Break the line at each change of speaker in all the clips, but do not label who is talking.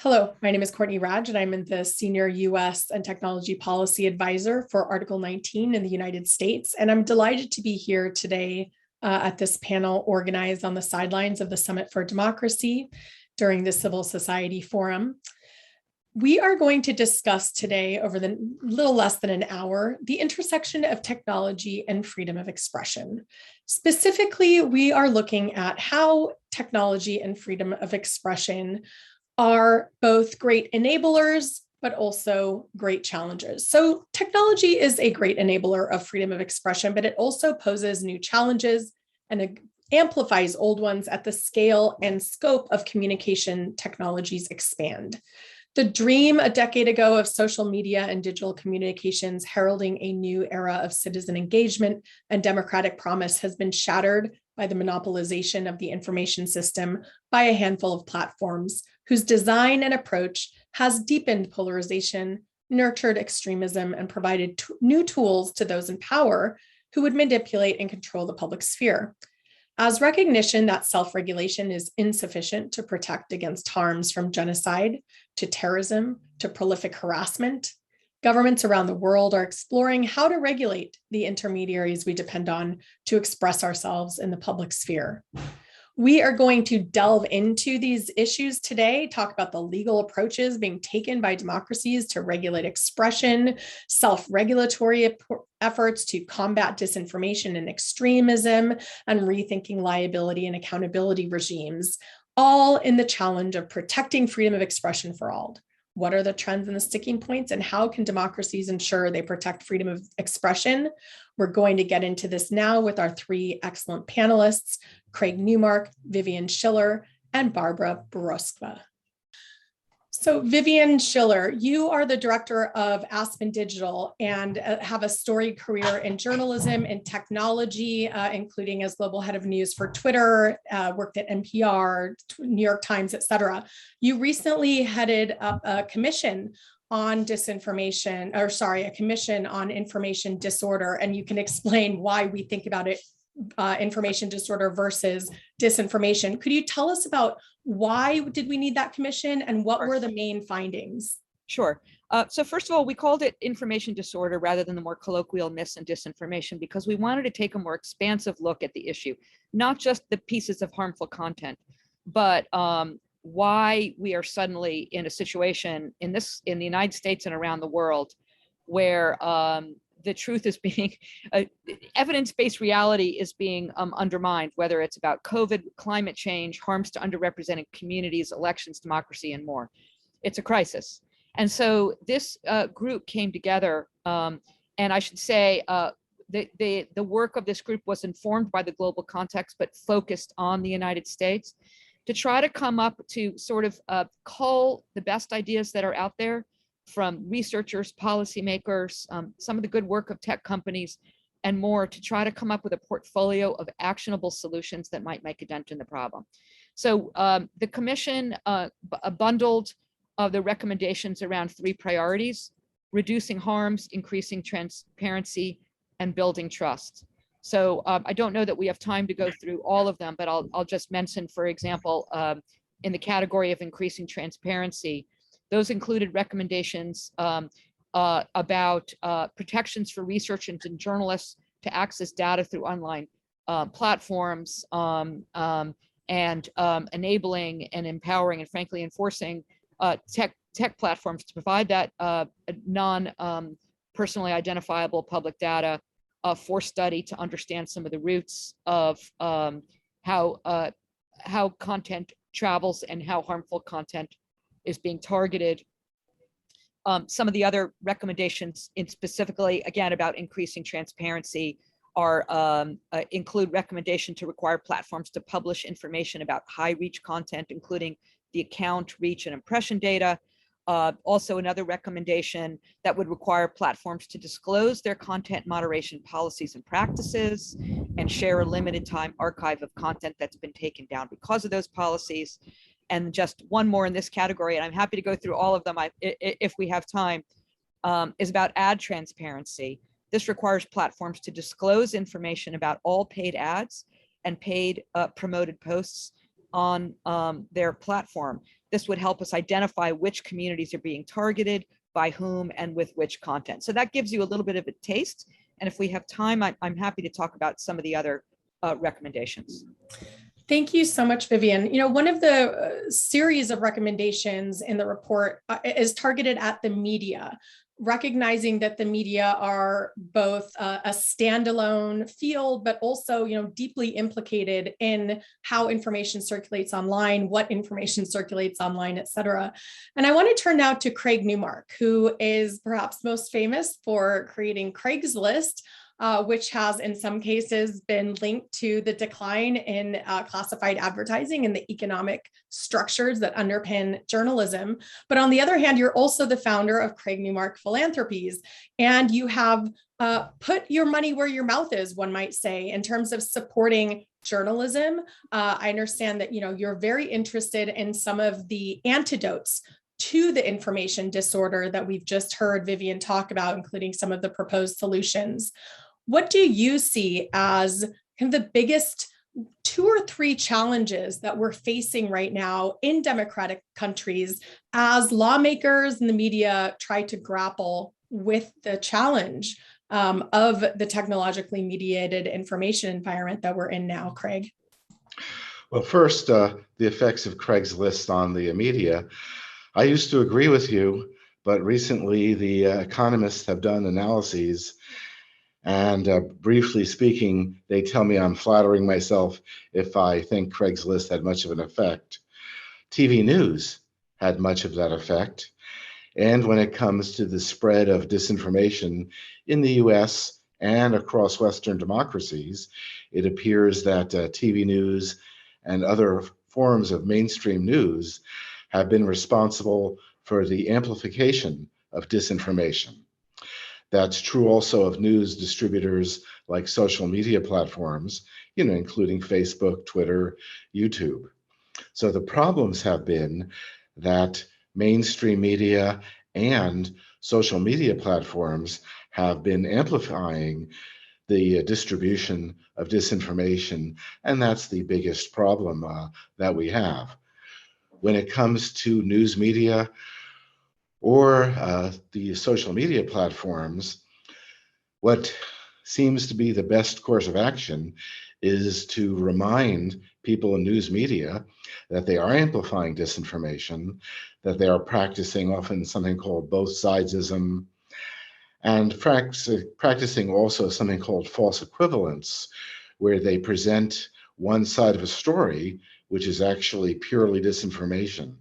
Hello, my name is Courtney Radsch, and I'm the Senior US and Technology Policy Advisor for Article 19 in the United States. And I'm delighted to be here today at this panel organized on the sidelines of the Summit for Democracy during the Civil Society Forum. We are going to discuss today, over the little less than an hour, the intersection of technology and freedom of expression. Specifically, we are looking at how technology and freedom of expression are both great enablers, but also great challenges. So technology is a great enabler of freedom of expression, but it also poses new challenges and amplifies old ones at the scale and scope of communication technologies expand. The dream a decade ago of social media and digital communications heralding a new era of citizen engagement and democratic promise has been shattered by the monopolization of the information system by a handful of platforms whose design and approach has deepened polarization, nurtured extremism, and provided new tools to those in power who would manipulate and control the public sphere. As recognition that self-regulation is insufficient to protect against harms from genocide to terrorism to prolific harassment, governments around the world are exploring how to regulate the intermediaries we depend on to express ourselves in the public sphere. We are going to delve into these issues today, talk about the legal approaches being taken by democracies to regulate expression, self-regulatory efforts to combat disinformation and extremism, and rethinking liability and accountability regimes, all in the challenge of protecting freedom of expression for all. What are the trends and the sticking points, and how can democracies ensure they protect freedom of expression? We're going to get into this now with our three excellent panelists, Craig Newmark, Vivian Schiller, and Barbora Bukovská. So Vivian Schiller, you are the director of Aspen Digital and have a storied career in journalism and technology, including as global head of news for Twitter, worked at NPR, New York Times, et cetera. You recently headed up a commission on disinformation, or sorry, a commission on information disorder, and you can explain why we think about it information disorder versus disinformation. Could you tell us about why did we need that commission and what were the main findings?
Sure. So first of all, we called it information disorder rather than the more colloquial mis and disinformation because we wanted to take a more expansive look at the issue, not just the pieces of harmful content, but why we are suddenly in a situation in the United States and around the world where the truth is being, evidence-based reality is being undermined, whether it's about COVID, climate change, harms to underrepresented communities, elections, democracy, and more. It's a crisis. And so this group came together, and I should say the work of this group was informed by the global context, but focused on the United States to try to come up to sort of cull the best ideas that are out there from researchers, policymakers, some of the good work of tech companies, and more to try to come up with a portfolio of actionable solutions that might make a dent in the problem. So the commission bundled the recommendations around three priorities: reducing harms, increasing transparency, and building trust. So I don't know that we have time to go through all of them, but I'll just mention, for example, in the category of increasing transparency, those included recommendations about protections for researchers and journalists to access data through online platforms and enabling and empowering and frankly enforcing tech platforms to provide that non-personally identifiable public data for study to understand some of the roots of how content travels and how harmful content is being targeted. Some of the other recommendations in specifically, again, about increasing transparency are include recommendation to require platforms to publish information about high reach content, including the account, reach, and impression data. Also another recommendation that would require platforms to disclose their content moderation policies and practices and share a limited time archive of content that's been taken down because of those policies. And just one more in this category, and I'm happy to go through all of them if we have time, is about ad transparency. This requires platforms to disclose information about all paid ads and paid promoted posts on their platform. This would help us identify which communities are being targeted, by whom, and with which content. So that gives you a little bit of a taste. And if we have time, I'm happy to talk about some of the other recommendations.
Thank you so much, Vivian. You know, one of the series of recommendations in the report is targeted at the media, recognizing that the media are both a standalone field, but also, you know, deeply implicated in how information circulates online, what information circulates online, et cetera. And I want to turn now to Craig Newmark, who is perhaps most famous for creating CraigsList, which has in some cases been linked to the decline in classified advertising and the economic structures that underpin journalism. But on the other hand, you're also the founder of Craig Newmark Philanthropies, and you have put your money where your mouth is, one might say, in terms of supporting journalism. I understand that, you know, you're very interested in some of the antidotes to the information disorder that we've just heard Vivian talk about, including some of the proposed solutions. What do you see as kind of the biggest 2 or 3 challenges that we're facing right now in democratic countries as lawmakers and the media try to grapple with the challenge of the technologically mediated information environment that we're in now, Craig?
Well, first, the effects of CraigsList on the media. I used to agree with you, but recently the economists have done analyses, and briefly speaking, they tell me I'm flattering myself if I think CraigsList had much of an effect. TV news had much of that effect. And when it comes to the spread of disinformation in the US and across Western democracies, it appears that TV news and other forms of mainstream news have been responsible for the amplification of disinformation. That's true also of news distributors like social media platforms, you know, including Facebook, Twitter, YouTube. So the problems have been that mainstream media and social media platforms have been amplifying the distribution of disinformation, and that's the biggest problem that we have. When it comes to news media or the social media platforms, what seems to be the best course of action is to remind people in news media that they are amplifying disinformation, that they are practicing often something called both sidesism, and practicing also something called false equivalence, where they present one side of a story, which is actually purely disinformation.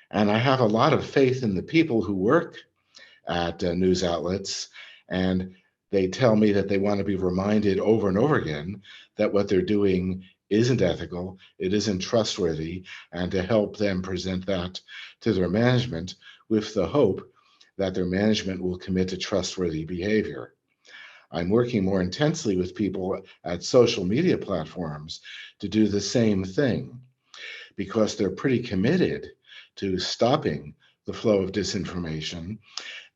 And I have a lot of faith in the people who work at news outlets, and they tell me that they want to be reminded over and over again that what they're doing isn't ethical, it isn't trustworthy, and to help them present that to their management with the hope that their management will commit to trustworthy behavior. I'm working more intensely with people at social media platforms to do the same thing, because they're pretty committed to stopping the flow of disinformation.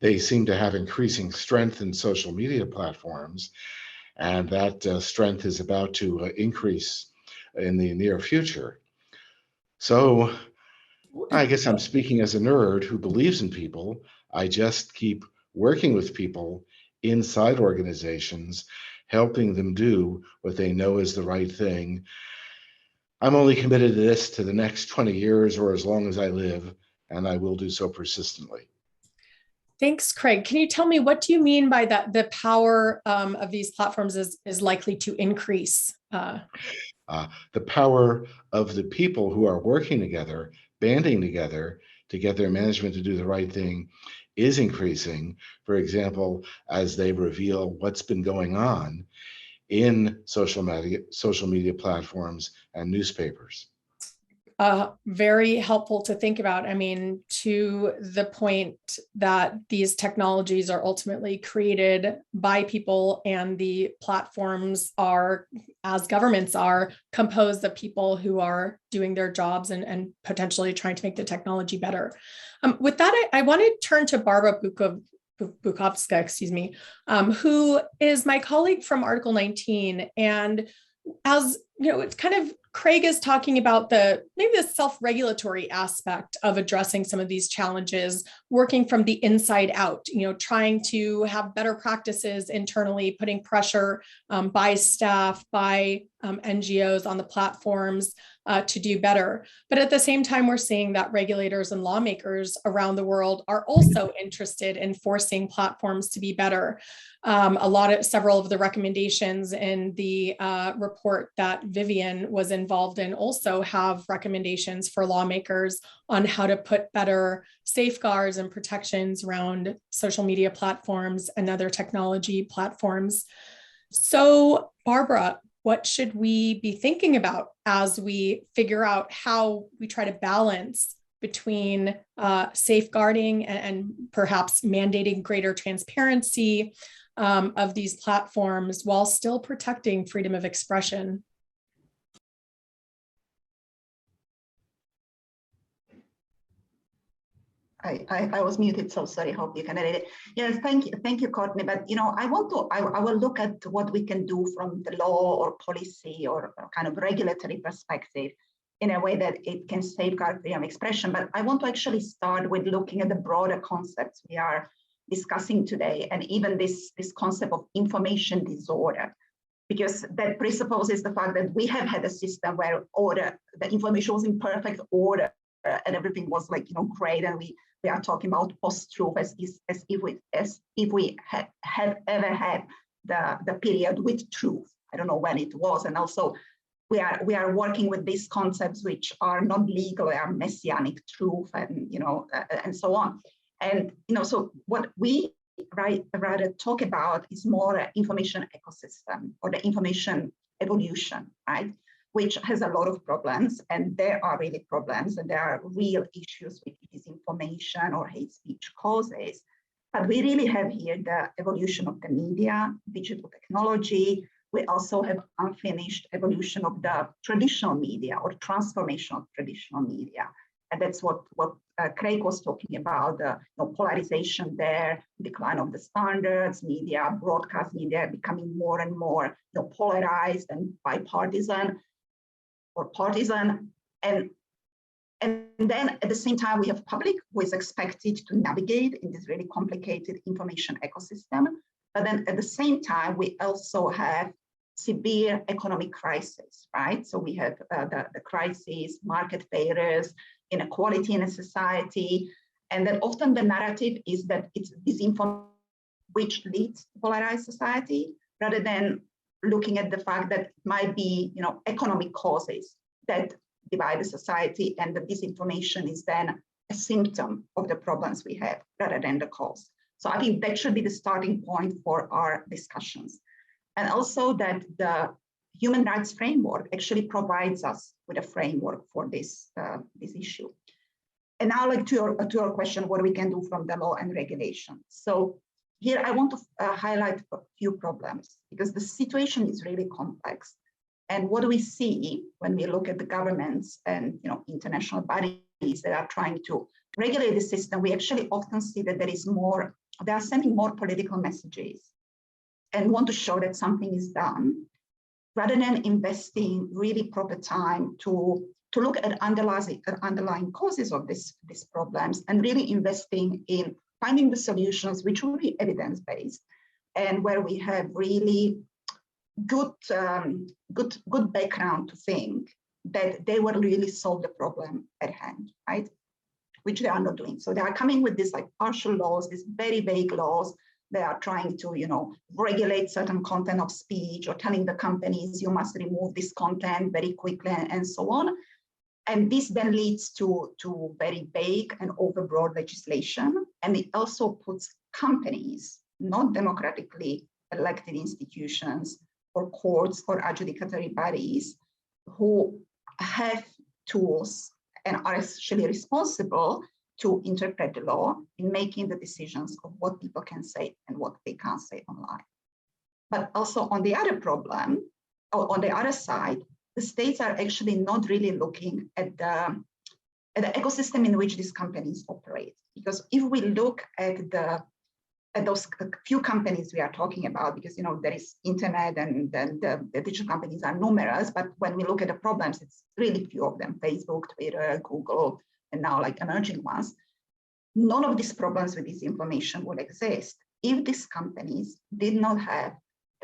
They seem to have increasing strength in social media platforms, and that strength is about to increase in the near future. So I guess I'm speaking as a nerd who believes in people. I just keep working with people inside organizations, helping them do what they know is the right thing. I'm only committed to this to the next 20 years or as long as I live, and I will do so persistently.
Thanks, Craig. Can you tell me, what do you mean by that? The power of these platforms is likely to increase?
The power of the people who are working together, banding together to get their management to do the right thing is increasing. For example, as they reveal what's been going on in social media platforms and newspapers.
Very helpful to think about. I mean, to the point that these technologies are ultimately created by people, and the platforms are, as governments are, composed of people who are doing their jobs and potentially trying to make the technology better. With that, I want to turn to Barbara Bukovská, who is my colleague from Article 19. And as you know, it's kind of Craig is talking about maybe the self-regulatory aspect of addressing some of these challenges, working from the inside out, trying to have better practices internally, putting pressure by staff, by NGOs on the platforms to do better. But at the same time, we're seeing that regulators and lawmakers around the world are also interested in forcing platforms to be better. Several of the recommendations in the report that Vivian was involved in also have recommendations for lawmakers on how to put better safeguards and protections around social media platforms and other technology platforms. So, Barbora, what should we be thinking about as we figure out how we try to balance between safeguarding and perhaps mandating greater transparency of these platforms while still protecting freedom of expression?
I was muted, so sorry. Hope you can edit it. Yes, thank you, Courtney. But I will look at what we can do from the law or policy or kind of regulatory perspective in a way that it can safeguard freedom of expression. But I want to actually start with looking at the broader concepts we are discussing today, and even this concept of information disorder, because that presupposes the fact that we have had a system where the information was in perfect order and everything was great, and we are talking about post-truth as if we have ever had the period with truth. I don't know when it was, and also we are working with these concepts which are not legal, they are messianic truth, and and so on. And so what we rather talk about is more information ecosystem or the information evolution, right? Which has a lot of problems, and there are really problems, and there are real issues with disinformation or hate speech causes. But we really have here the evolution of the media, digital technology. We also have unfinished evolution of the traditional media or transformation of traditional media. And that's what Craig was talking about, the polarization there, decline of the standards, media, broadcast media becoming more and more polarized and bipartisan or partisan. And then at the same time, we have public who is expected to navigate in this really complicated information ecosystem. But then at the same time, we also have severe economic crisis, right? So we have the crisis, market failures, inequality in a society. And then often the narrative is that it's disinformation which leads to polarized society, rather than looking at the fact that it might be economic causes that divide the society, and the disinformation is then a symptom of the problems we have rather than the cause. So I think that should be the starting point for our discussions. And also that the human rights framework actually provides us with a framework for this issue. And now, to your question, what we can do from the law and regulation. So here I want to highlight a few problems, because the situation is really complex. And what we see when we look at the governments and international bodies that are trying to regulate the system, we actually often see that they are sending more political messages and want to show that something is done, rather than investing really proper time to look at underlying causes of these problems, and really investing in finding the solutions which will be evidence-based, and where we have really good background to think that they will really solve the problem at hand, right? Which they are not doing. So they are coming with these partial laws, these very vague laws. They are trying to, regulate certain content of speech, or telling the companies you must remove this content very quickly, and so on. And this then leads to very vague and overbroad legislation. And it also puts companies, not democratically elected institutions or courts or adjudicatory bodies, who have tools and are actually responsible to interpret the law in making the decisions of what people can say and what they can't say online. But also on the other problem, or on the other side, the states are actually not really looking at the ecosystem in which these companies operate. Because if we look at the at those few companies we are talking about, because there is internet and then the digital companies are numerous, but when we look at the problems, it's really few of them: Facebook, Twitter, Google, and now like emerging ones. None of these problems with disinformation would exist if these companies did not have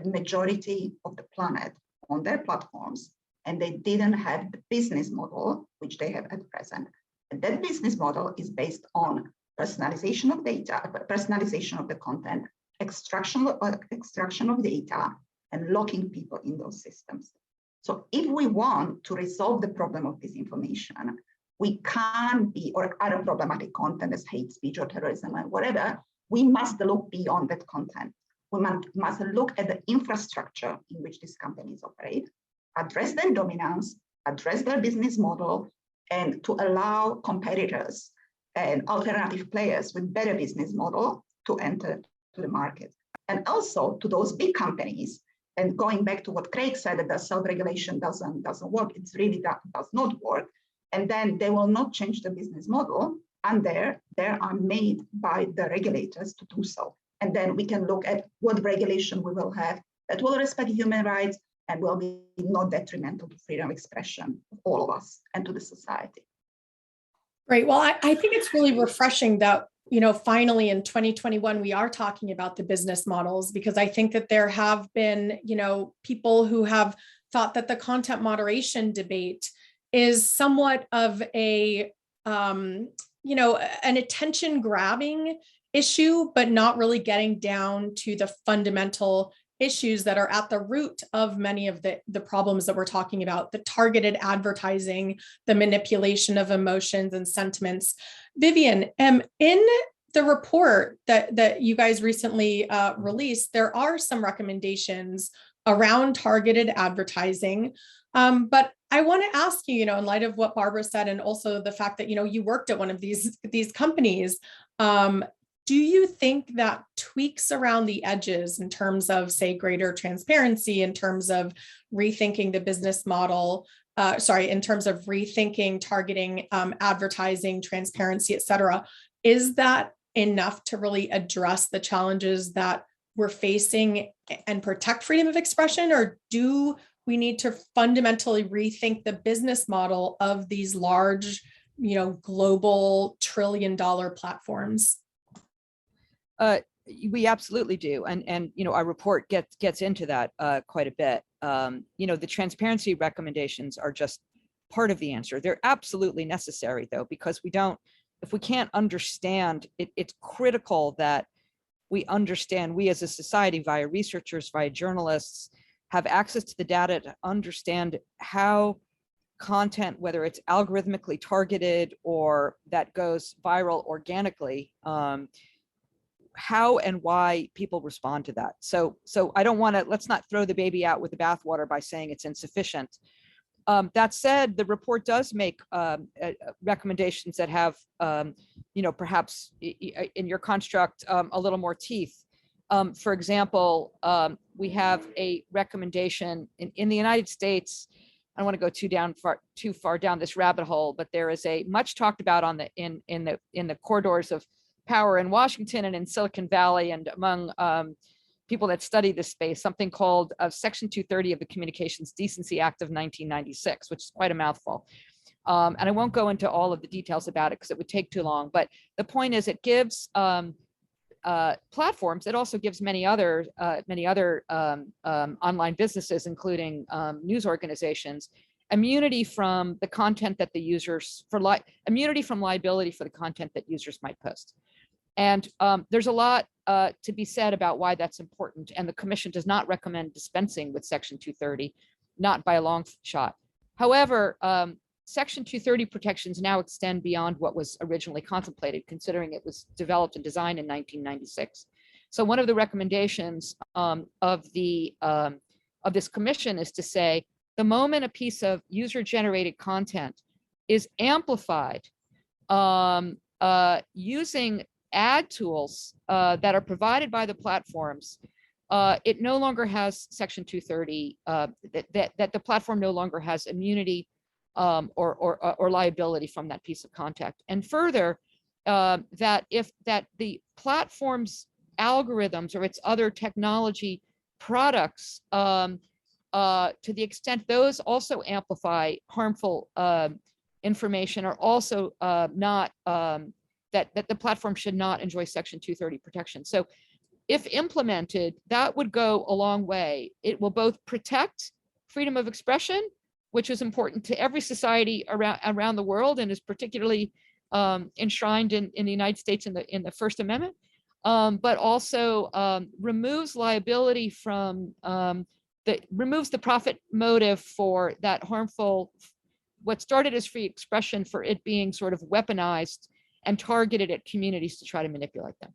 a majority of the planet on their platforms, and they didn't have the business model which they have at present. And that business model is based on personalization of data, personalization of the content, extraction of data, and locking people in those systems. So if we want to resolve the problem of disinformation, we can't be, or other problematic content as hate speech or terrorism and whatever, we must look beyond that content. We must look at the infrastructure in which these companies operate, address their dominance, address their business model, and to allow competitors and alternative players with better business model to enter to the market. And also to those big companies, and going back to what Craig said, that the self-regulation doesn't work, it's really does not work. And then they will not change the business model, and they are made by the regulators to do so. And then we can look at what regulation we will have that will respect human rights and will be not detrimental to freedom of expression of all of us and to the society.
Great. Well, I think it's really refreshing that, finally in 2021, we are talking about the business models, because I think that there have been, people who have thought that the content moderation debate is somewhat of a, an attention grabbing issue, but not really getting down to the fundamental issues that are at the root of many of the problems that we're talking about: the targeted advertising, the manipulation of emotions and sentiments. Vivian, in the report that you guys recently released, there are some recommendations around targeted advertising. But I want to ask you, in light of what Barbara said, and also the fact that, you worked at one of these companies, do you think that tweaks around the edges in terms of, say, greater transparency, in terms of rethinking the business model, in terms of rethinking targeting, advertising, transparency, et cetera, is that enough to really address the challenges that we're facing and protect freedom of expression? Or do we need to fundamentally rethink the business model of these large, global trillion-dollar platforms?
We absolutely do. And our report gets into that quite a bit. The transparency recommendations are just part of the answer. They're absolutely necessary, though, because if we can't understand, it's critical that we understand, we as a society, via researchers, via journalists, have access to the data to understand how content, whether it's algorithmically targeted or that goes viral organically, how and why people respond to that. So I don't want to, let's not throw the baby out with the bathwater by saying it's insufficient. That said, the report does make recommendations that have, perhaps in your construct, a little more teeth. For example, we have a recommendation in the United States. I don't want to go too far down this rabbit hole, but there is a much talked about in the corridors of power in Washington and in Silicon Valley and among people that study this space, something called Section 230 of the Communications Decency Act of 1996, which is quite a mouthful. And I won't go into all of the details about it because it would take too long. But the point is, it gives platforms. It also gives many other online businesses, including news organizations, immunity from the content that the users immunity from liability for the content that users might post. And there's a lot to be said about why that's important. And the Commission does not recommend dispensing with Section 230, not by a long shot. However, Section 230 protections now extend beyond what was originally contemplated, considering it was developed and designed in 1996. So one of the recommendations of this commission is to say, the moment a piece of user-generated content is amplified using ad tools that are provided by the platforms, it no longer has Section 230, that the platform no longer has immunity or liability from that piece of content. And further, that the platform's algorithms or its other technology products, to the extent those also amplify harmful information, are also not, that the platform should not enjoy Section 230 protection. So if implemented, that would go a long way. It will both protect freedom of expression, which is important to every society around the world and is particularly enshrined in the United States in the First Amendment, but also removes liability from removes the profit motive for that harmful, what started as free expression, for it being sort of weaponized and targeted at communities to try to manipulate them.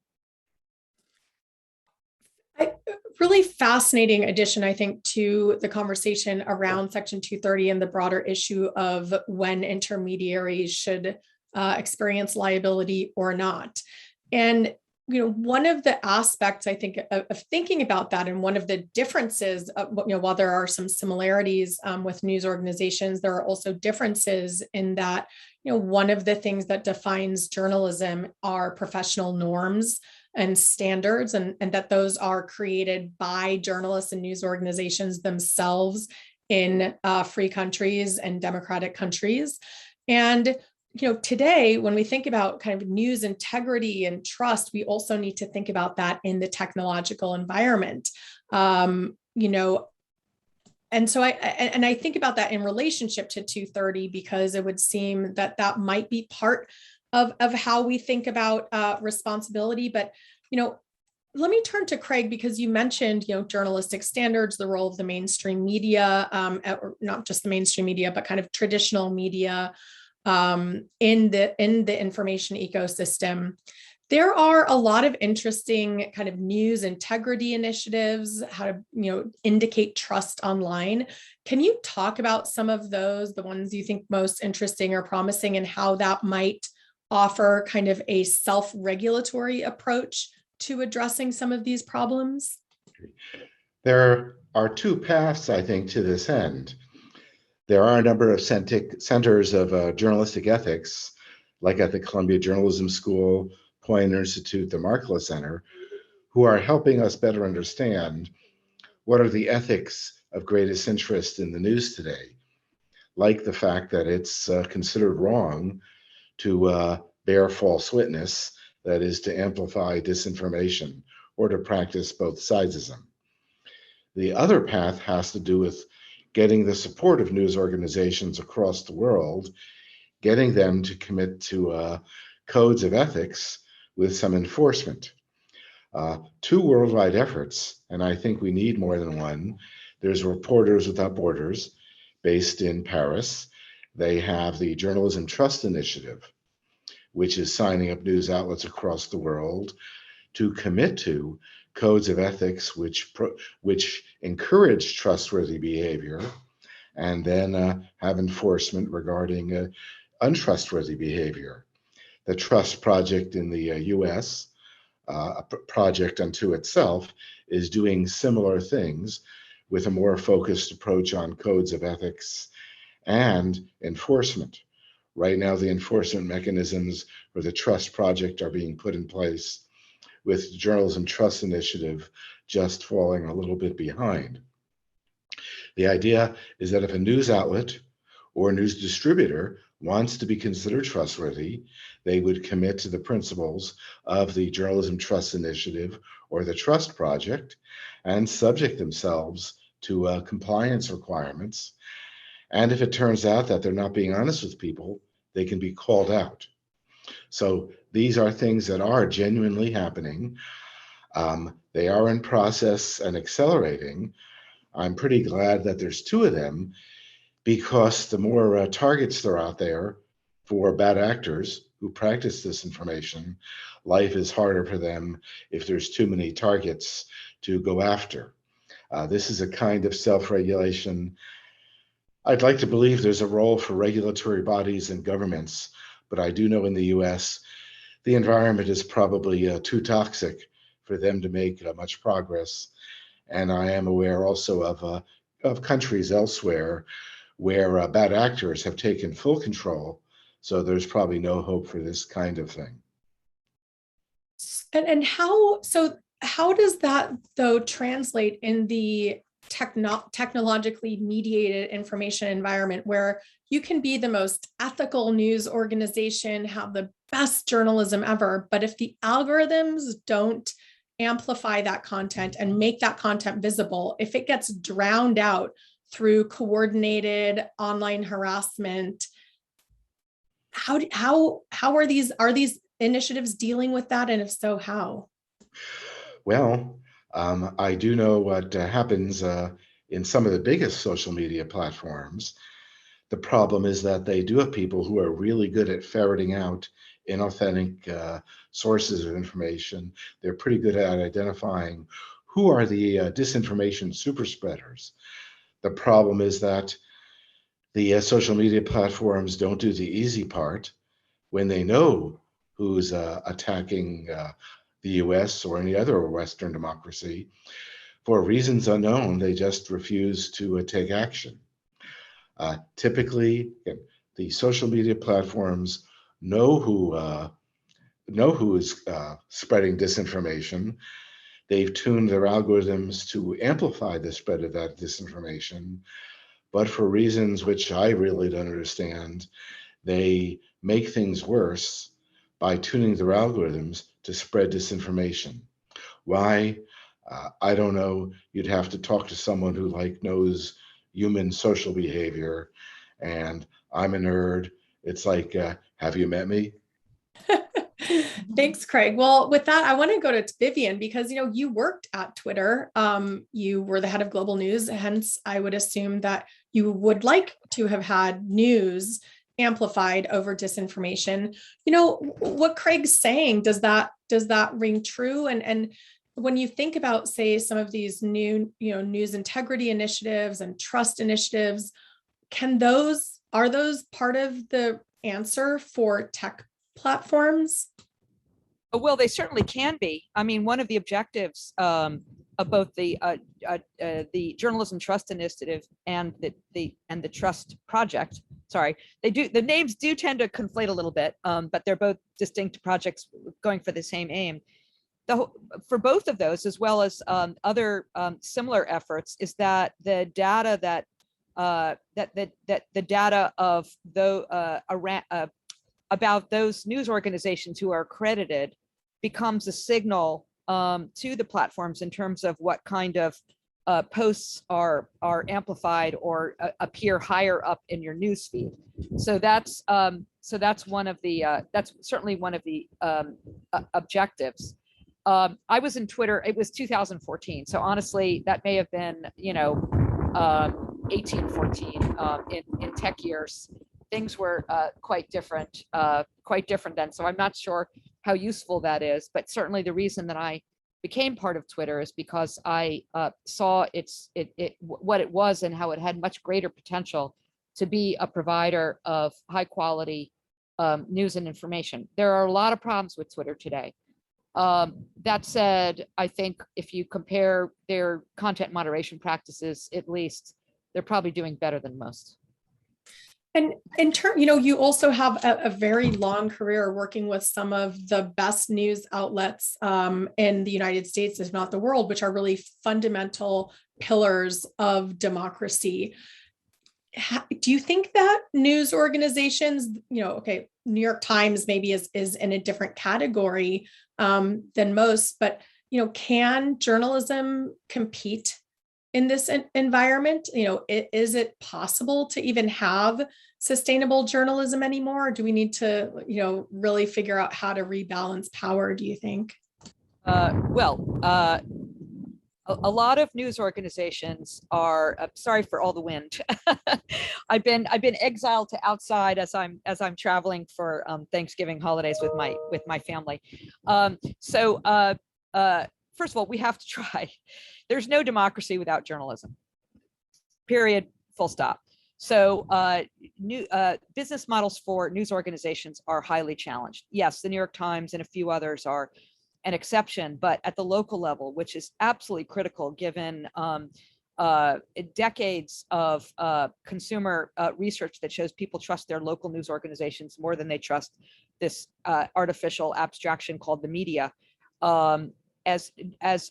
Really fascinating addition, I think, to the conversation around Section 230 and the broader issue of when intermediaries should experience liability or not. And one of the aspects, I think, of thinking about that, and one of the differences, while there are some similarities with news organizations, there are also differences in that, one of the things that defines journalism are professional norms and standards, and that those are created by journalists and news organizations themselves in free countries and democratic countries. And today, when we think about kind of news integrity and trust, we also need to think about that in the technological environment. And so I think about that in relationship to 230, because it would seem that that might be part of how we think about responsibility. But, let me turn to Craig, because you mentioned, journalistic standards, the role of the mainstream media, or not just the mainstream media, but kind of traditional media in the information ecosystem. There are a lot of interesting kind of news integrity initiatives, how to, indicate trust online. Can you talk about some of those, the ones you think most interesting or promising, and how that might offer kind of a self-regulatory approach to addressing some of these problems?
There are two paths, I think, to this end. There are a number of centers of journalistic ethics, like at the Columbia Journalism School, Poynter Institute, the Markla Center, who are helping us better understand what are the ethics of greatest interest in the news today, like the fact that it's considered wrong to bear false witness, that is, to amplify disinformation or to practice both sidesism. The other path has to do with getting the support of news organizations across the world, getting them to commit to codes of ethics with some enforcement. Two worldwide efforts, and I think we need more than one. There's Reporters Without Borders, based in Paris. They have the Journalism Trust Initiative, which is signing up news outlets across the world to commit to codes of ethics which encourage trustworthy behavior, and then have enforcement regarding untrustworthy behavior. The Trust Project in the US, a project unto itself, is doing similar things with a more focused approach on codes of ethics and enforcement. Right now, the enforcement mechanisms for the Trust Project are being put in place, with the Journalism Trust Initiative just falling a little bit behind. The idea is that if a news outlet or news distributor wants to be considered trustworthy, they would commit to the principles of the Journalism Trust Initiative or the Trust Project and subject themselves to compliance requirements. And if it turns out that they're not being honest with people, they can be called out. So these are things that are genuinely happening. They are in process and accelerating. I'm pretty glad that there's two of them, because the more targets there are out there for bad actors who practice disinformation, life is harder for them if there's too many targets to go after. This is a kind of self-regulation. I'd like to believe there's a role for regulatory bodies and governments, but I do know in the US, the environment is probably too toxic for them to make much progress. And I am aware also of countries elsewhere where bad actors have taken full control. So there's probably no hope for this kind of thing.
And how how does that though translate in the technologically mediated information environment where you can be the most ethical news organization, have the best journalism ever, but if the algorithms don't amplify that content and make that content visible, if it gets drowned out through coordinated online harassment, how are these initiatives dealing with that? And if so, how?
Well, I do know what happens in some of the biggest social media platforms. The problem is that they do have people who are really good at ferreting out inauthentic sources of information. They're pretty good at identifying who are the disinformation super spreaders. The problem is that the social media platforms don't do the easy part when they know who's attacking the US or any other Western democracy. For reasons unknown, they just refuse to take action. Typically, the social media platforms know who is spreading disinformation. They've tuned their algorithms to amplify the spread of that disinformation, but for reasons which I really don't understand, they make things worse by tuning their algorithms to spread disinformation. Why? I don't know. You'd have to talk to someone who knows human social behavior, and I'm a nerd. It's like, have you met me?
Thanks, Craig. Well, with that, I want to go to Vivian because you worked at Twitter. You were the head of global news, hence I would assume that you would like to have had news amplified over disinformation. What Craig's saying, does that ring true? And when you think about, say, some of these new, news integrity initiatives and trust initiatives, are those part of the answer for tech platforms?
Well, they certainly can be. I mean, one of the objectives of both the Journalism Trust Initiative and the Trust Project. Sorry, the names do tend to conflate a little bit, but they're both distinct projects going for the same aim. For both of those, as well as other similar efforts, is that the data the data of about those news organizations who are accredited becomes a signal to the platforms in terms of what kind of posts are amplified or appear higher up in your news feed. So that's one of the that's certainly one of the objectives. I was in Twitter, it was 2014. So honestly, that may have been, 1814 in tech years. Things were quite different then. So I'm not sure how useful that is, but certainly the reason that I became part of Twitter is because I saw what it was and how it had much greater potential to be a provider of high quality news and information. There are a lot of problems with Twitter today. That said, I think if you compare their content moderation practices, at least, they're probably doing better than most.
And in turn, you also have a very long career working with some of the best news outlets in the United States, if not the world, which are really fundamental pillars of democracy. Do you think that news organizations, okay, New York Times maybe is in a different category than most, but can journalism compete in this environment? Is it possible to even have sustainable journalism anymore? Or do we need to, really figure out how to rebalance power, do you think?
A lot of news organizations are sorry for all the wind. I've been exiled to outside as I'm traveling for Thanksgiving holidays with my family. First of all, we have to try. There's no democracy without journalism. Period. Full stop. So business models for news organizations are highly challenged. Yes, the New York Times and a few others are an exception, but at the local level, which is absolutely critical given decades of consumer research that shows people trust their local news organizations more than they trust this artificial abstraction called the media. as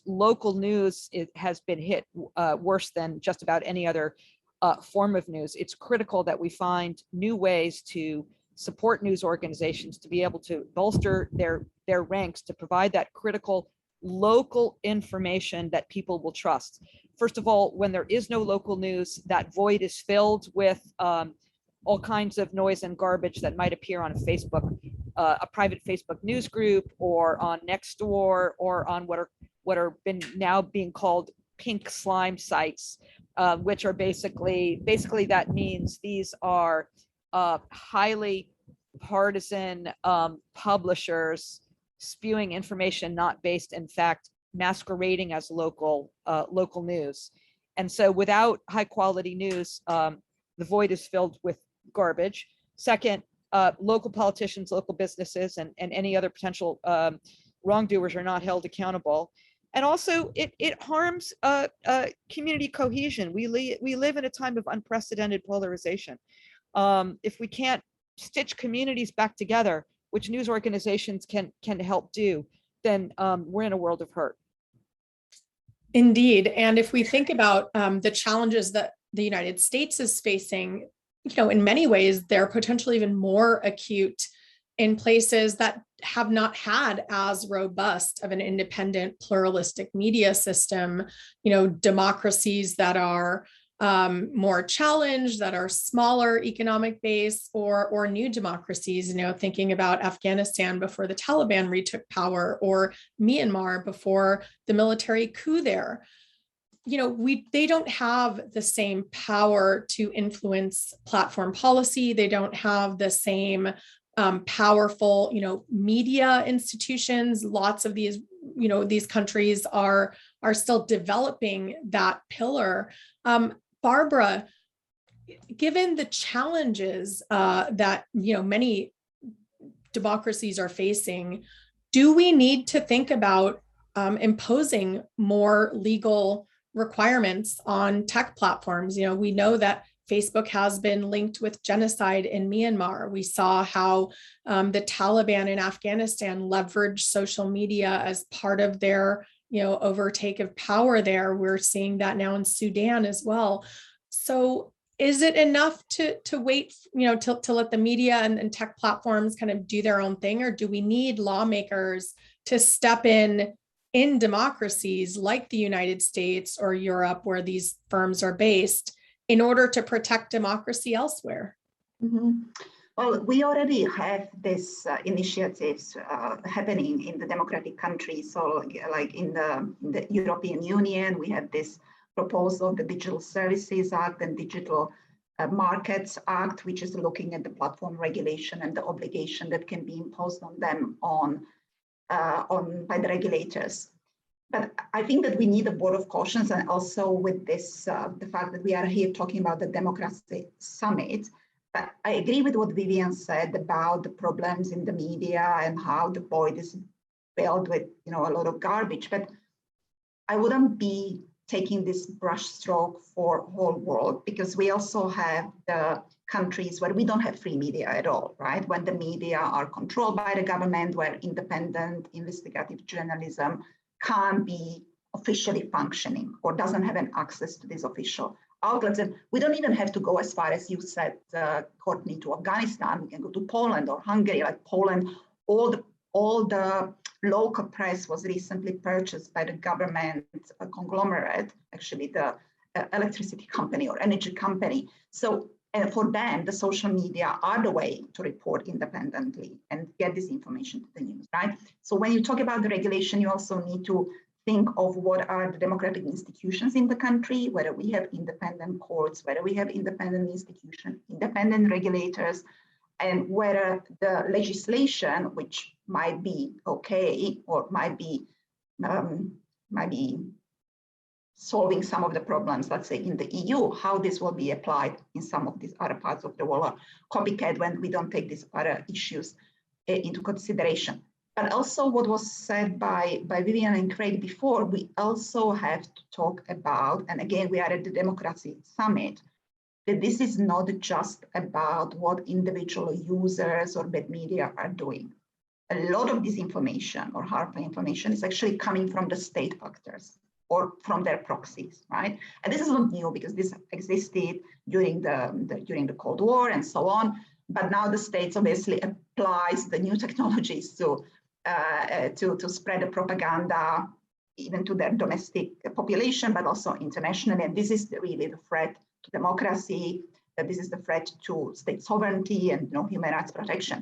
local news has been hit worse than just about any other form of news, it's critical that we find new ways to support news organizations to be able to bolster their ranks, to provide that critical local information that people will trust. First of all, when there is no local news, that void is filled with all kinds of noise and garbage that might appear on a Facebook, a private Facebook news group, or on Nextdoor, or on what are now being called pink slime sites, which are basically that means these are highly partisan publishers spewing information not based in fact, masquerading as local news. And so without high quality news, the void is filled with garbage. Second, local politicians, local businesses, and any other potential wrongdoers are not held accountable. And also it harms community cohesion. We live in a time of unprecedented polarization. If we can't stitch communities back together, which news organizations can help do, then we're in a world of hurt.
Indeed. And if we think about the challenges that the United States is facing, in many ways, they're potentially even more acute in places that have not had as robust of an independent pluralistic media system, democracies that are more challenged, that are smaller economic base, or new democracies, thinking about Afghanistan before the Taliban retook power, or Myanmar before the military coup there. They don't have the same power to influence platform policy. They don't have the same powerful, media institutions. Lots of these, these countries are still developing that pillar. Barbora, given the challenges that many democracies are facing, do we need to think about imposing more legal requirements on tech platforms? We know that Facebook has been linked with genocide in Myanmar. We saw how the Taliban in Afghanistan leveraged social media as part of their overtake of power there. We're seeing that now in Sudan as well. So is it enough to wait, to let the media and tech platforms kind of do their own thing? Or do we need lawmakers to step in democracies like the United States or Europe, where these firms are based, in order to protect democracy elsewhere?
Mm-hmm. Well, we already have this initiatives happening in the democratic countries. So like in the European Union, we have this proposal, the Digital Services Act and Digital Markets Act, which is looking at the platform regulation and the obligation that can be imposed on them by the regulators. But I think that we need a board of cautions, and also with this, the fact that we are here talking about the Democracy Summit. But I agree with what Vivian said about the problems in the media and how the void is filled with a lot of garbage. But I wouldn't be taking this brush stroke for whole world, because we also have the countries where we don't have free media at all, right? When the media are controlled by the government, where independent investigative journalism can't be officially functioning or doesn't have an access to these official outlets. And we don't even have to go as far as you said, Courtney, to Afghanistan. We can go to Poland or Hungary. Like Poland, all the local press was recently purchased by the government conglomerate, actually the electricity company or energy company. So and for them, the social media are the way to report independently and get this information to the news, right? So when you talk about the regulation, you also need to think of what are the democratic institutions in the country, whether we have independent courts, whether we have independent institutions, independent regulators, and whether the legislation, which might be okay or might be solving some of the problems, let's say in the EU, how this will be applied in some of these other parts of the world, or copycat when we don't take these other issues into consideration. But also what was said by Vivian and Craig before, we also have to talk about, and again, we are at the Democracy Summit, that this is not just about what individual users or bad media are doing. a lot of disinformation or harmful information is actually coming from the state actors or from their proxies, right? And this is not new because this existed during the Cold War and so on. But now the states obviously applies the new technologies to spread the propaganda even to their domestic population, but also internationally. And this is really the threat to democracy. This is the threat to state sovereignty and human rights protection.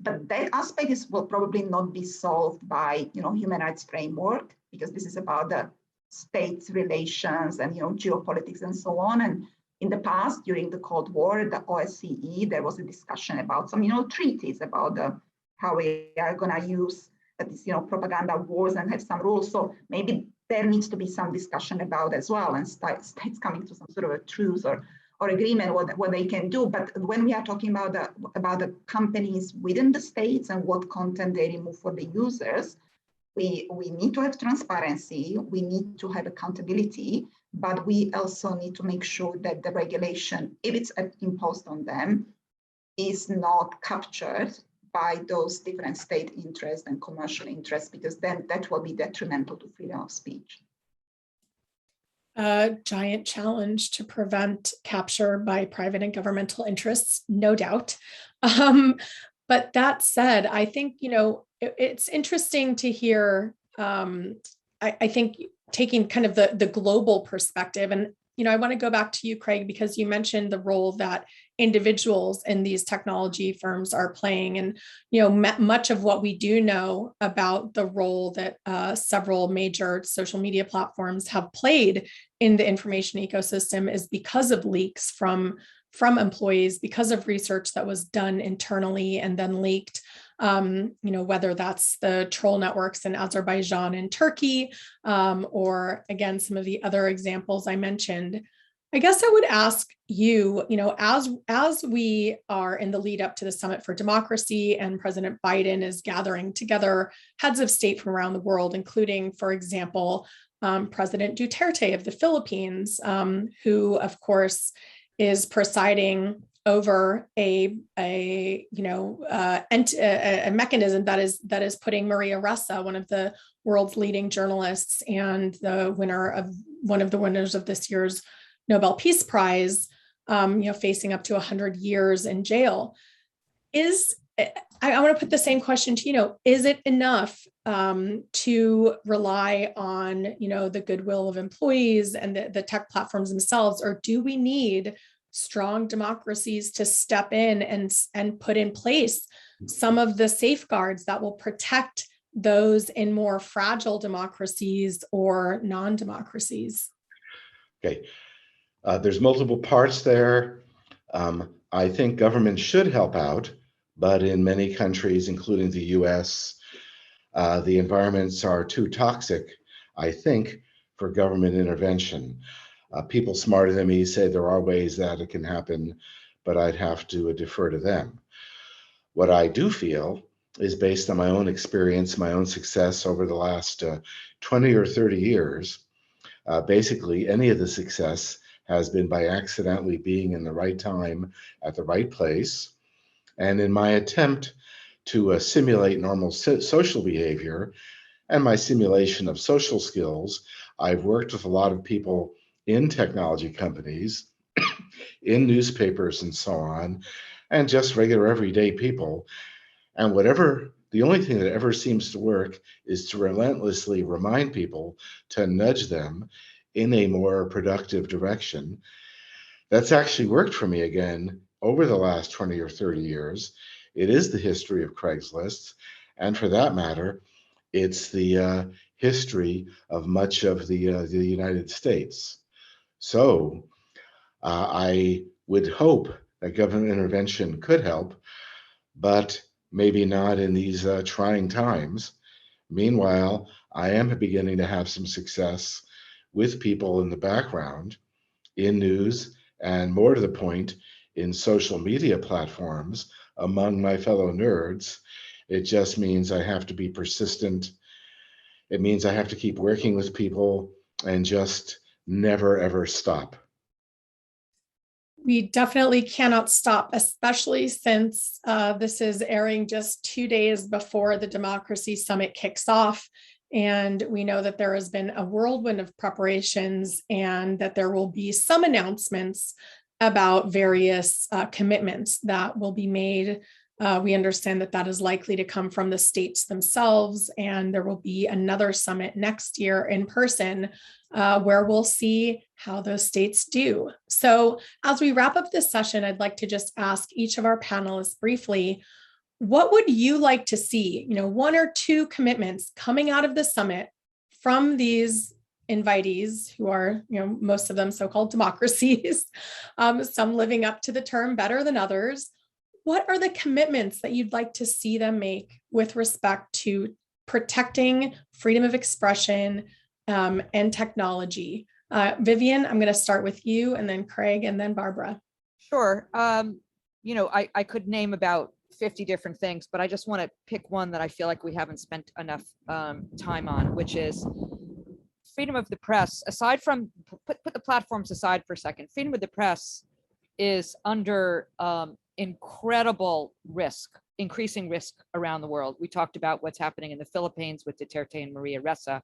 But that aspect will probably not be solved by human rights framework, because this is about the states' relations and geopolitics and so on. And in the past, during the Cold War, the OSCE, there was a discussion about some treaties about how we are going to use these propaganda wars and have some rules. So maybe there needs to be some discussion about as well, and states coming to some sort of a truce or agreement what they can do. But when we are talking about the companies within the states and what content they remove for the users, we need to have transparency, we need to have accountability, but we also need to make sure that the regulation, if it's imposed on them, is not captured by those different state interests and commercial interests, because then that will be detrimental to freedom of speech.
A giant challenge to prevent capture by private and governmental interests, no doubt. But that said, I think, it's interesting to hear, I think, taking kind of the global perspective. And, I want to go back to you, Craig, because you mentioned the role that individuals in these technology firms are playing. And, much of what we do know about the role that several major social media platforms have played in the information ecosystem is because of leaks from employees, because of research that was done internally and then leaked. Whether that's the troll networks in Azerbaijan and Turkey, or again, some of the other examples I mentioned. I guess I would ask you, as we are in the lead up to the Summit for Democracy and President Biden is gathering together heads of state from around the world, including, for example, President Duterte of the Philippines, who, of course, is presiding over a mechanism that is putting Maria Ressa, one of the world's leading journalists and one of the winners of this year's Nobel Peace Prize, facing up to 100 years in jail. I want to put the same question to you. Is it enough to rely on the goodwill of employees and the tech platforms themselves, or do we need strong democracies to step in and put in place some of the safeguards that will protect those in more fragile democracies or non-democracies?
Okay, there's multiple parts there. I think government should help out, but in many countries, including the US, the environments are too toxic, I think, for government intervention. People smarter than me say there are ways that it can happen, but I'd have to defer to them. What I do feel is based on my own experience, my own success over the last 20 or 30 years. Basically, any of the success has been by accidentally being in the right time at the right place. And in my attempt to simulate normal social behavior and my simulation of social skills, I've worked with a lot of people in technology companies, in newspapers and so on, and just regular everyday people. And the only thing that ever seems to work is to relentlessly remind people to nudge them in a more productive direction. That's actually worked for me again over the last 20 or 30 years. It is the history of CraigsList. And for that matter, it's the history of much of the United States. So I would hope that government intervention could help, but maybe not in these trying times. Meanwhile, I am beginning to have some success with people in the background, in news, and more to the point, in social media platforms among my fellow nerds. It just means I have to be persistent. It means I have to keep working with people and just never, ever stop.
We definitely cannot stop, especially since this is airing just 2 days before the Democracy Summit kicks off. And we know that there has been a whirlwind of preparations and that there will be some announcements about various commitments that will be made. We understand that that is likely to come from the states themselves, and there will be another summit next year in person where we'll see how those states do. So as we wrap up this session, I'd like to just ask each of our panelists briefly, what would you like to see, 1 or 2 commitments coming out of the summit from these invitees who are, most of them so-called democracies, some living up to the term better than others. What are the commitments that you'd like to see them make with respect to protecting freedom of expression and technology? Vivian, I'm going to start with you, and then Craig, and then Barbara.
Sure. I could name about 50 different things, but I just want to pick one that I feel like we haven't spent enough time on, which is freedom of the press. Aside from, put the platforms aside for a second, freedom of the press is under incredible risk, increasing risk around the world. We talked about what's happening in the Philippines with Duterte and Maria Ressa.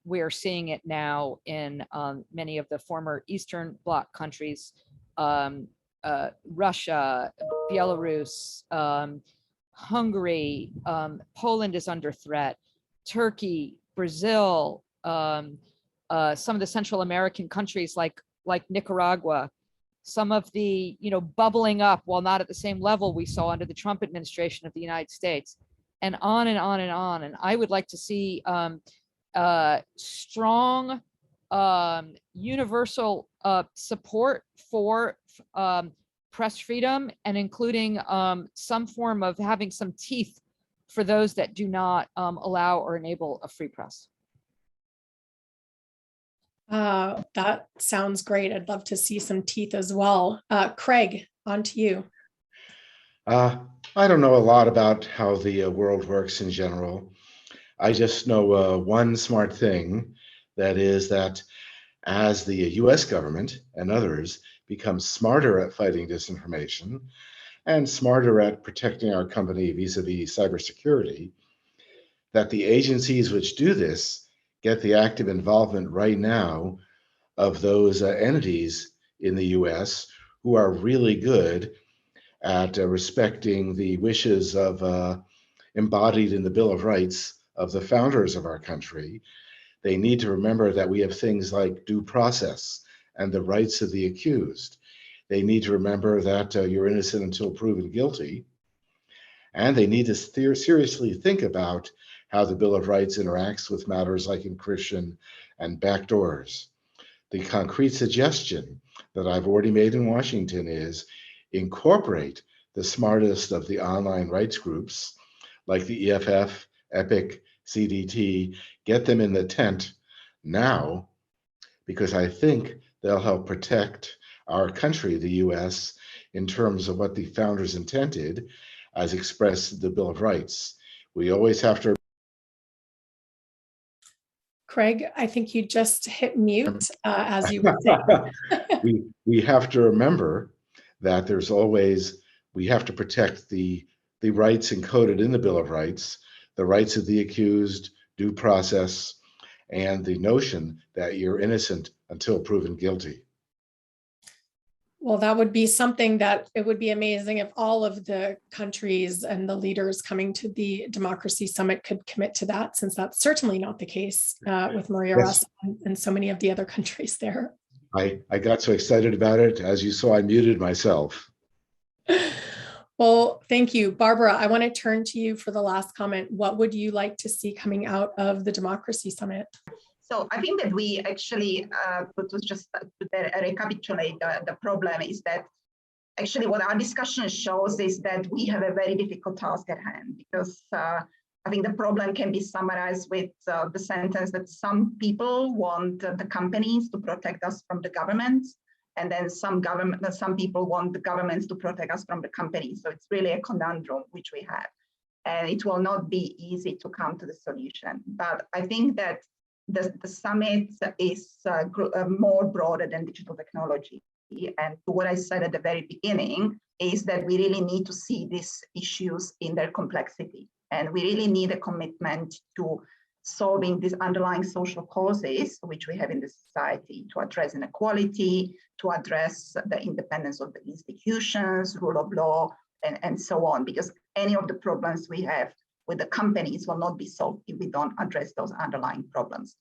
We're seeing it now in many of the former Eastern Bloc countries, Russia, Belarus, Hungary, Poland is under threat, Turkey, Brazil, some of the Central American countries like Nicaragua, some of the, bubbling up, while not at the same level we saw under the Trump administration of the United States, and on and on and on. And I would like to see strong universal support for press freedom, and including some form of having some teeth for those that do not allow or enable a free press.
That sounds great. I'd love to see some teeth as well. Craig, on to you.
I don't know a lot about how the world works in general. I just know one smart thing, that is that as the US government and others become smarter at fighting disinformation and smarter at protecting our company vis-a-vis cybersecurity, that the agencies which do this get the active involvement right now of those entities in the US who are really good at respecting the wishes of embodied in the Bill of Rights of the founders of our country. They need to remember that we have things like due process and the rights of the accused. They need to remember that you're innocent until proven guilty. And they need to seriously think about how the Bill of Rights interacts with matters like encryption and backdoors. The concrete suggestion that I've already made in Washington is incorporate the smartest of the online rights groups like the EFF, EPIC, CDT, get them in the tent now, because I think they'll help protect our country, the US, in terms of what the founders intended as expressed in the Bill of Rights. We always have to.
Craig, I think you just hit mute as you were saying.
we have to remember that there's always, we have to protect the rights encoded in the Bill of Rights, the rights of the accused, due process, and the notion that you're innocent until proven guilty.
Well, that would be something that it would be amazing if all of the countries and the leaders coming to the Democracy Summit could commit to that, since that's certainly not the case with Maria Ressa and so many of the other countries there.
I got so excited about it. As you saw, I muted myself.
Well, thank you. Barbara, I want to turn to you for the last comment. What would you like to see coming out of the Democracy Summit?
So I think that we actually, to just recapitulate the problem, is that actually what our discussion shows is that we have a very difficult task at hand, because I think the problem can be summarized with the sentence that some people want the companies to protect us from the government, and then some people want the governments to protect us from the companies. So it's really a conundrum which we have, and it will not be easy to come to the solution. But I think that the summit is more broader than digital technology. and to what I said at the very beginning, is that we really need to see these issues in their complexity. And we really need a commitment to solving these underlying social causes, which we have in the society, to address inequality, to address the independence of the institutions, rule of law, and so on, because any of the problems we have with the companies will not be solved if we don't address those underlying problems.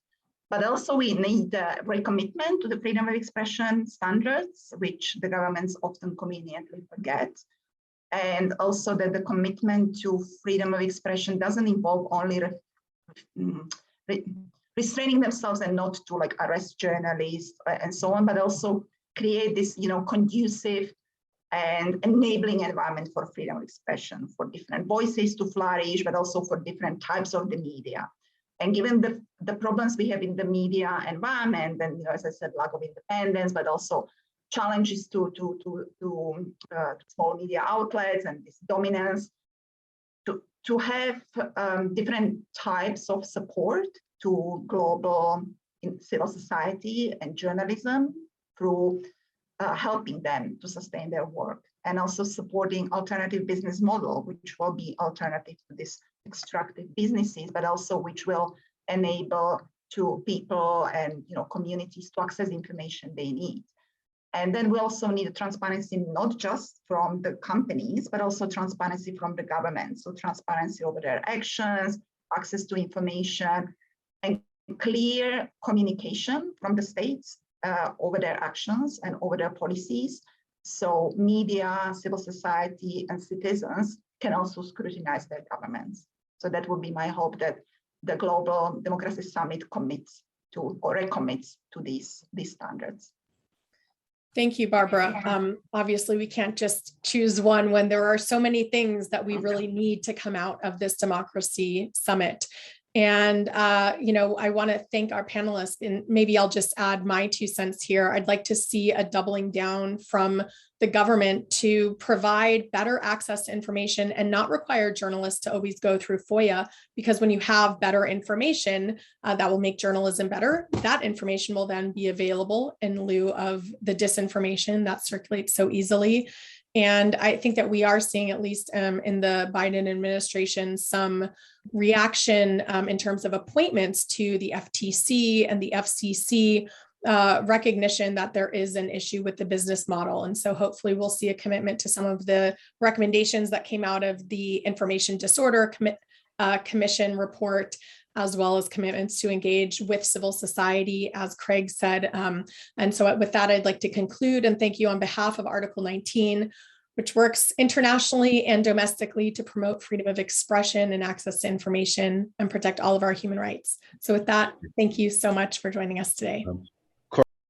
But also we need a recommitment to the freedom of expression standards, which the governments often conveniently forget. And also that the commitment to freedom of expression doesn't involve only restraining themselves and not to like arrest journalists and so on, but also create this, conducive and enabling environment for freedom of expression, for different voices to flourish, but also for different types of the media. And given the problems we have in the media environment, and as I said, lack of independence, but also challenges to small media outlets and this dominance, to have different types of support to global civil society and journalism through helping them to sustain their work, and also supporting alternative business model, which will be alternative to these extractive businesses, but also which will enable to people and communities to access information they need. And then we also need transparency, not just from the companies, but also transparency from the government. So transparency over their actions, access to information, and clear communication from the states over their actions and over their policies. So media, civil society, and citizens can also scrutinize their governments. So that would be my hope, that the Global Democracy Summit commits to or recommits to these standards.
Thank you, Barbora. Obviously, we can't just choose one when there are so many things that we really need to come out of this democracy summit. And, I want to thank our panelists, and maybe I'll just add my 2 cents here. I'd like to see a doubling down from the government to provide better access to information and not require journalists to always go through FOIA, because when you have better information that will make journalism better, that information will then be available in lieu of the disinformation that circulates so easily. And I think that we are seeing, at least in the Biden administration, some reaction in terms of appointments to the FTC and the FCC, recognition that there is an issue with the business model. And so hopefully we'll see a commitment to some of the recommendations that came out of the Information Disorder Commission report, as well as commitments to engage with civil society, as Craig said. And so with that, I'd like to conclude and thank you on behalf of Article 19, which works internationally and domestically to promote freedom of expression and access to information and protect all of our human rights. So with that, thank you so much for joining us today.